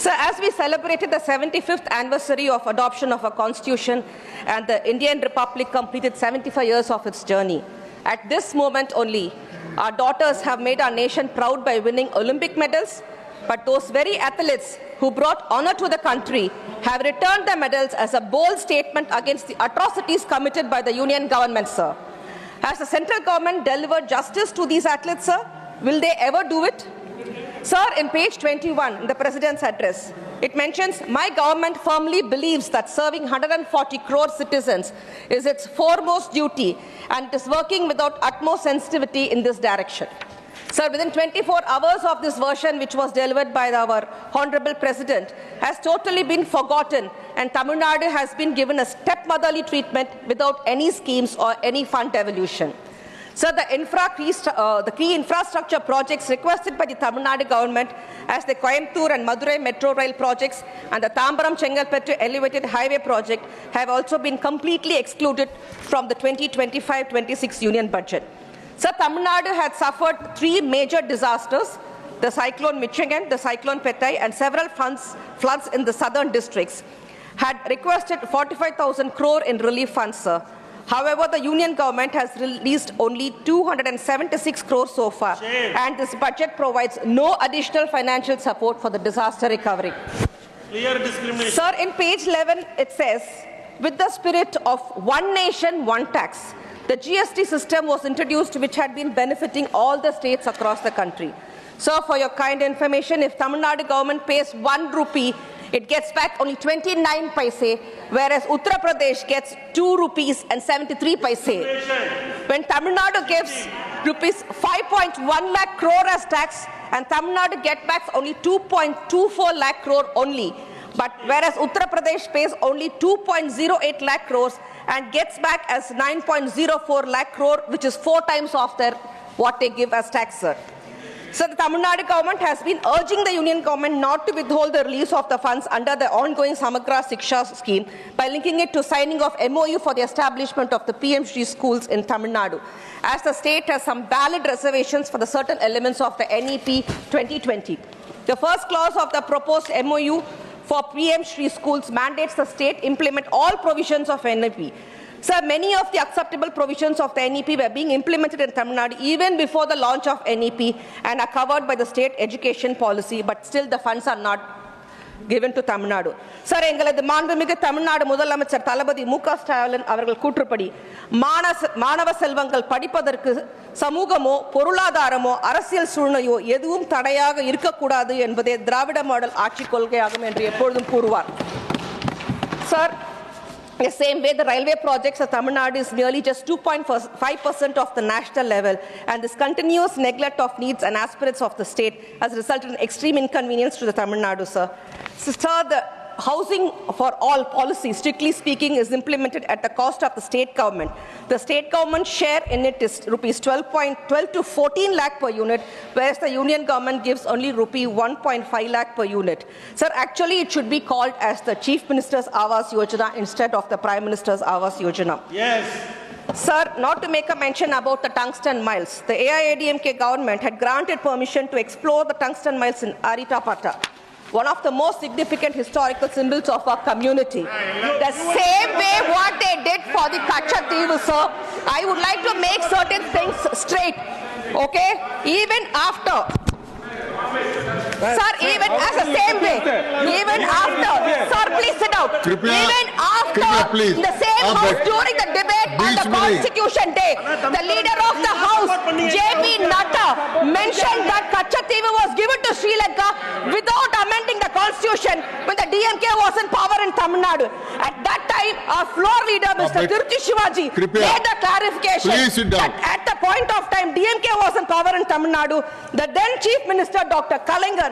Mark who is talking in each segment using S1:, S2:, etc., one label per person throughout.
S1: So as we celebrated the 75th anniversary of adoption of a constitution and the Indian Republic completed 75 years of its journey, at this moment only, our daughters have made our nation proud by winning Olympic medals, but those very athletes who brought honor to the country have returned the medals as a bold statement against the atrocities committed by the union government, sir. Has the central government delivered justice to these athletes, sir? Will they ever do it? Sir, in page 21, in the President's address, it mentions, my government firmly believes that serving 140 crore citizens is its foremost duty and it is working without utmost sensitivity in this direction. Sir, within 24 hours of this version, which was delivered by our Honorable President, has totally been forgotten and Tamil Nadu has been given a stepmotherly treatment without any schemes or any fund evolution. Sir, the key infrastructure projects requested by the Tamil Nadu government as the Coimbatore and Madurai metro rail projects and the Tambaram-Chengalpattu elevated highway project have also been completely excluded from the 2025-26 union budget. Sir, Tamil Nadu had suffered 3 major disasters, the cyclone Michigan, the cyclone Petai, and several floods in the southern districts, had requested 45,000 crore in relief funds, sir. However, the union government has released only 276 crores so far, and this budget provides no additional financial support for the disaster recovery.
S2: Clear discrimination.
S1: Sir, in page 11, it says, with the spirit of one nation, one tax, the GST system was introduced which had been benefiting all the states across the country. Sir, for your kind information, if Tamil Nadu government pays 1 rupee, it gets back only 29 paise, whereas Uttar Pradesh gets 2 rupees and 73 paise. When Tamil Nadu gives rupees 5.1 lakh crore as tax, and Tamil Nadu get back only 2.24 lakh crore only. But whereas Uttar Pradesh pays only 2.08 lakh crores and gets back as 9.04 lakh crore, which is 4 times of their what they give as tax, sir. So the Tamil Nadu government has been urging the union government not to withhold the release of the funds under the ongoing Samagra Shiksha scheme by linking it to signing of MOU for the establishment of the PM Shri schools in Tamil Nadu, as the state has some valid reservations for the certain elements of the NEP 2020. The first clause of the proposed MOU for PM Shri schools mandates the state implement all provisions of NEP. Sir, many of the acceptable provisions of the NEP were being implemented in Tamil Nadu even before the launch of NEP and are covered by the state education policy, but still the funds are not given to Tamil Nadu. Sir, எங்களது மாண்புமிகு தமிழ்நாடு முதலமைச்சர் தளபதி மு.க. ஸ்டாலின் அவர்கள் கூற்றுப்படி மாணவ செல்வங்கள் படிப்பதற்கு சமூகமோ பொருளாதாரமோ அரசியல் சூழ்நிலையோ எதுவும் தடையாக இருக்கக்கூடாது என்பதே திராவிட மாடல் ஆட்சி கொள்கையாகும் என்று எப்பொழுதும் கூறுவார். Sir, the same way, the railway projects of Tamil Nadu is merely just 2.5% of the national level, and this continuous neglect of needs and aspirations of the state has resulted in extreme inconvenience to the Tamil Nadu, sir. So, sir, the housing for all policy, strictly speaking, is implemented at the cost of the state government. The state government share in it is rupees 12 to 14 lakh per unit, whereas the union government gives only rupee 1.5 lakh per unit. Sir, actually it should be called as the Chief Minister's Awas Yojana instead of the Prime Minister's Awas Yojana.
S2: Yes.
S1: Sir, not to make a mention about the tungsten mines, the AIADMK government had granted permission to explore the tungsten mines in Aritapata, one of the most significant historical symbols of our community. The same way what they did for the Kachativu, sir, I would like to make certain things straight, okay? Even after, sir, even as the same way, even after, sir, please sit down. Even after the same house during the debate on the Constitution Day, the leader of the house, J.P. Natta, mentioned that Kachativu was given to Sri Lanka without amending the Constitution when the DMK was in power in Tamil Nadu. At that time, our floor leader, Mr. Tirthi Shivaji, made the clarification that at the point of time DMK was in power in Tamil Nadu, the then Chief Minister, Dr. Kalingar,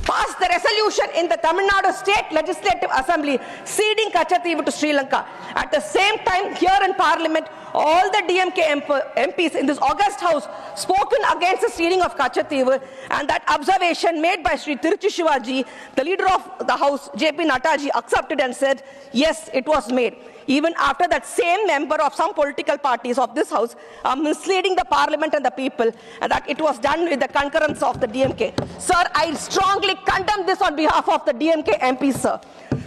S1: passed the resolution in the Tamil Nadu State Legislative Assembly ceding Kachativu to Sri Lanka. At the same time, here in Parliament, all the DMK MPs in this August House spoken against the stealing of Kachativu, and that observation made by Sri Tiruchi Shivaji, the leader of the House, JP Nataji, accepted and said, yes, it was made. Even after that same member of some political parties of this House are misleading the Parliament and the people, and that it was done with the concurrence of the DMK. Sir, I strongly condemn this on behalf of the DMK MPs, sir.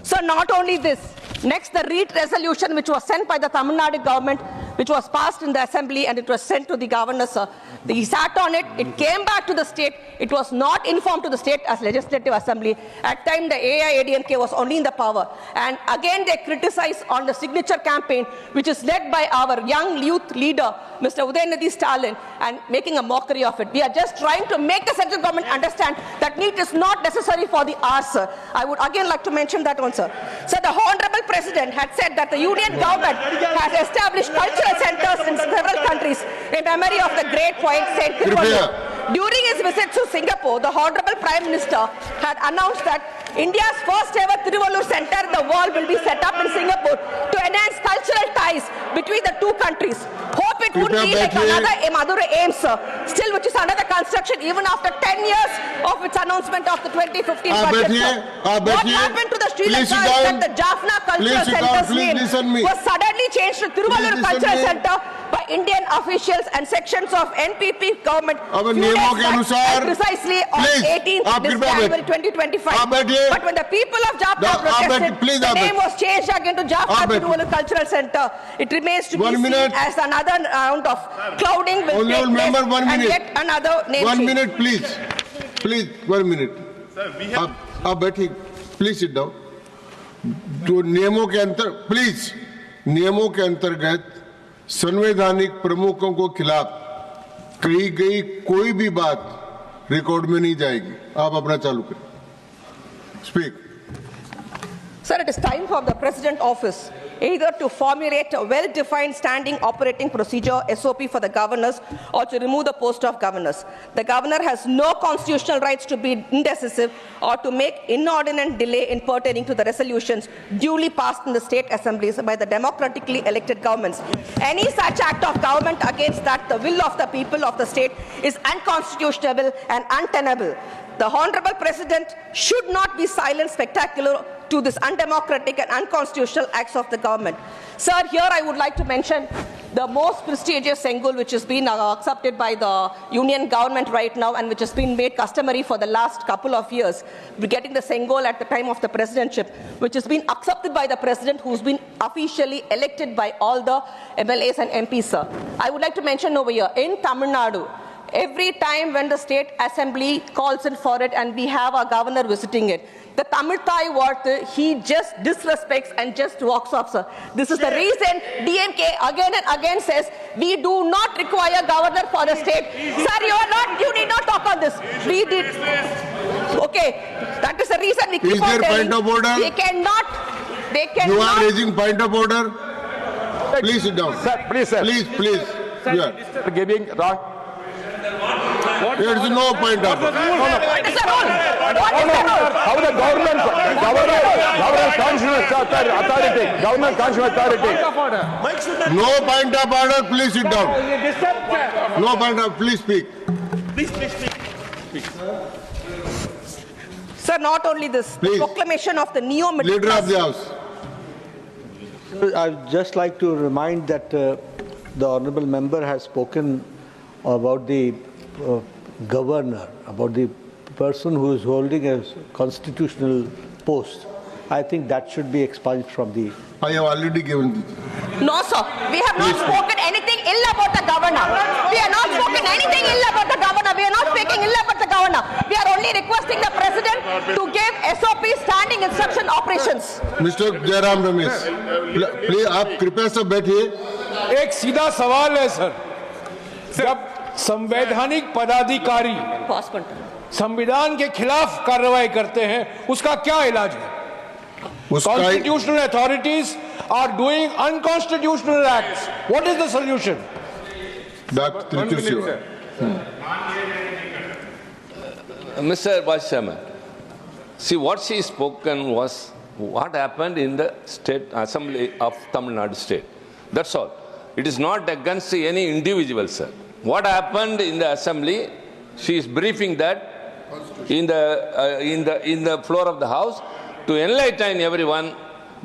S1: Sir, not only this, next the REET resolution which was sent by the Tamil Nadu government, which was passed in the assembly and it was sent to the governor, sir. He sat on it, it came back to the state, it was not informed to the state as legislative assembly. At time the AIADMK was only in the power. And again they criticize on the signature campaign which is led by our young youth leader, Mr. Udayanidhi Stalin, and making a mockery of it. We are just trying to make the central government understand that NEET is not necessary for the hours, sir. I would again like to mention that one, sir. So the Honorable President had said that the Union government has established cultural centers in several countries in memory of the great poet Saint Tiruvallur. During his visit to Singapore, the Honorable Prime Minister had announced that India's first ever Tiruvallur Center in the world will be set up in Singapore to enhance cultural ties between the two countries. Hope it would be like another Madurai AIMS, still which is under the construction even after 10 years of its announcement of the 2015 budget. What happened to the Sri Lanka is that the Jaffna Cultural Center's name was suddenly changed to Tiruvallur Cultural Center by Indian officials and sections of NPP government precisely on 18th January 2025. But when the people of Jaffna protested, the name was changed again to Jaffna Tiruvallur Cultural Center. It remains to be seen as another round of clouding will take place and yet another name change.
S3: 1 minute, please. Please, 1 minute.
S2: Sir, we have...
S3: Please sit down. तो नियमों के अंतर please नियमों के अंतर्गत संवैधानिक प्रमुखों को खिलाफ कही गई कोई भी बात रिकॉर्ड में नहीं जाएगी. आप अपना चालू करें. Speak.
S1: Sir, it is time for the President Office either to formulate a well-defined standing operating procedure, SOP, for the governors or to remove the post of governors. The governor has no constitutional rights to be indecisive or to make inordinate delay in pertaining to the resolutions duly passed in the state assemblies by the democratically elected governments. Any such act of government against that the will of the people of the state is unconstitutional and untenable. The Honorable President should not be silent spectacular to this undemocratic and unconstitutional acts of the government. Sir, here I would like to mention the most prestigious Sengul which has been accepted by the Union government right now and which has been made customary for the last couple of years. We're getting the Sengul at the time of the presidentship, which has been accepted by the president who's been officially elected by all the MLAs and MPs, sir. I would like to mention over here, in Tamil Nadu, every time when the state assembly calls in for it and we have our governor visiting it, the Tamil Thai word, he just disrespects and just walks off, sir. This is the reason DMK again and again says, we do not require governor for the state. Sir, you need not talk on this. We did. Okay, that is the reason we keep on telling.
S3: Is there point of order?
S1: They cannot.
S3: You are raising point of order? Please sit down.
S4: Sir, please, sir.
S3: Please.
S4: Sir, giving wrong.
S3: There is no point of order.
S1: What is the rule? What is the rule?
S4: How the governor constitutional authority, governor constitutional authority.
S3: No point of order. Please sit down. No point of. Please speak.
S2: Please speak.
S1: Sir, not only this, the proclamation of the neo-middle
S3: Leader of the House.
S5: I'd just like to remind that the honourable member has spoken about the governor, about the person who is holding a constitutional post. I think that should be expunged from the...
S3: I have already given this.
S1: No, sir. We have not spoken anything ill about the governor. We have not spoken anything ill about the governor. We are not speaking ill about the governor. We are only requesting the president to give SOP standing instruction operations.
S3: Mr. Jairam Ramesh, please, आप कृपया से बैठिए.
S6: एक सीधा सवाल है sir. जब संवैधानिक पदाधिकारी संविधान के खिलाफ कार्रवाई करते हैं, उसका क्या इलाज है? Constitutional authorities are doing unconstitutional acts. What is the solution?
S3: Dr.
S7: Mr. Vice Chairman, see what she spoken was what happened in the state assembly of Tamil Nadu state. That's all. It is not against any individual, sir. What happened in the assembly, she is briefing that in the floor of the house to enlighten everyone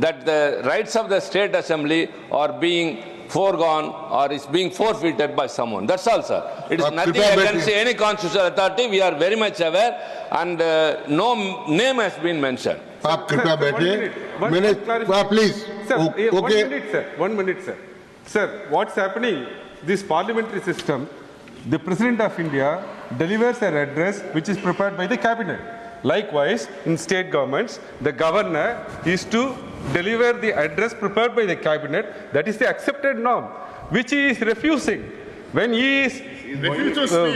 S7: that the rights of the state assembly are being foregone or is being forfeited by someone. That's all, sir. It is nothing against any constitutional authority. We are very much aware, and no name has been mentioned.
S3: आप कृपया बैठिए मैंने please
S8: sir, 1 minute, sir. Sir, what's happening? This parliamentary system, the President of India delivers an address which is prepared by the cabinet. Likewise, in state governments, the governor is to deliver the address prepared by the cabinet. That is the accepted norm, which he is refusing. When he is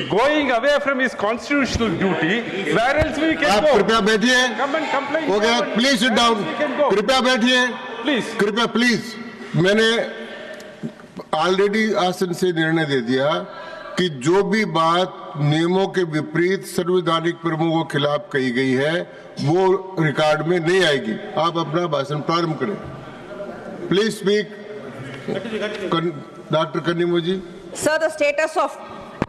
S8: going away from his constitutional duty, where else we can go?
S3: कृपया बैठिए.
S8: Come and complain.
S3: Okay, please sit down. कृपया बैठिए.
S8: Please.
S3: कृपया please. मैंने already आसन से निर्णय दे दिया कि जो भी बात नियमों के विपरीत संवैधानिक प्रमुखों के खिलाफ कही गई है वो रिकॉर्ड में नहीं आएगी. आप अपना भाषण प्रारंभ करें. Please speak. Doctor Kanimozhi ji.
S1: Sir, the status of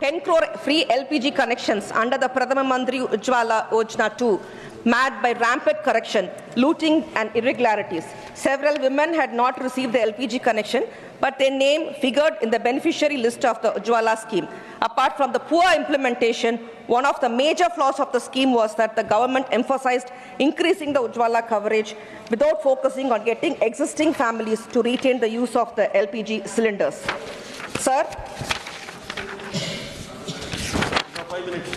S1: 10 crore free LPG connections under the Pradhan Mantri Ujjwala Yojana 2 marred by rampant corruption, looting and irregularities. Several women had not received the LPG connection, but their name figured in the beneficiary list of the Ujjwala scheme. Apart from the poor implementation, one of the major flaws of the scheme was that the government emphasized increasing the Ujjwala coverage without focusing on getting existing families to retain the use of the LPG cylinders. Sir?
S8: 5 minutes.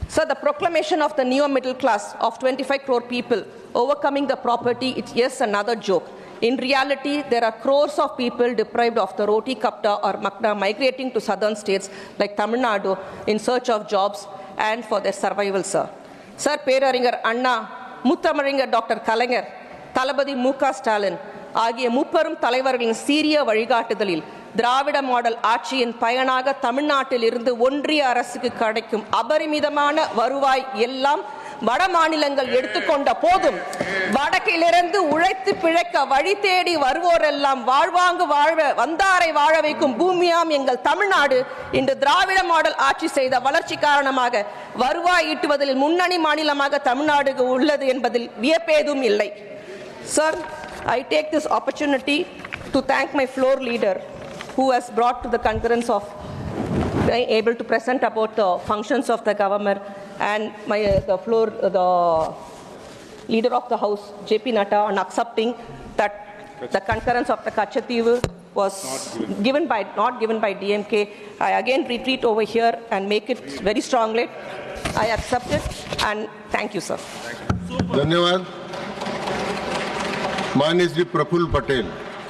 S1: Sir, the proclamation of the neo middle class of 25 crore people overcoming the poverty is yes another joke. In reality, there are crores of people deprived of the roti kapta or makna migrating to southern states like Tamil Nadu in search of jobs and for their survival, sir. Sir, Peraringer Anna, Muthamaringer Dr. Kalanger, Talabadi Muka Stalin, ஆகிய முப்பெரும் தலைவர்களின் சீரிய வழிகாட்டுதலில் திராவிட model ஆட்சியின் பயனாக தமிழ்நாட்டில் இருந்து ஒன்றிய அரசுக்கு கிடைக்கும் அபரிமிதமான வருவாய் எல்லாம் வட மாநிலங்கள் எடுத்துக்கொண்ட போதும் வடக்கிலிருந்து உழைத்து பிழைக்க வழி தேடி வருவோரெல்லாம் வாழ்வாங்கு வாழ வந்தாரை வாழ வைக்கும் பூமியாம் எங்கள் தமிழ்நாடு இன்று திராவிட மாடல் ஆட்சி செய்த வளர்ச்சி காரணமாக வருவாய் ஈட்டுவதில் முன்னணி மாநிலமாக தமிழ்நாடு உள்ளது என்பதில் வியப்பேதும் இல்லை. Sir, I take this opportunity to thank my floor leader who has brought to the concurrence of being able to present about the functions of the government, and the leader of the house, JP Natta, on accepting that the concurrence of the Kachativu was not given by DMK. I again retreat over here and make it very strongly. I accept it and thank you, sir.
S3: धन्यवाद. माननीय श्री प्रफुल्ल पटेल.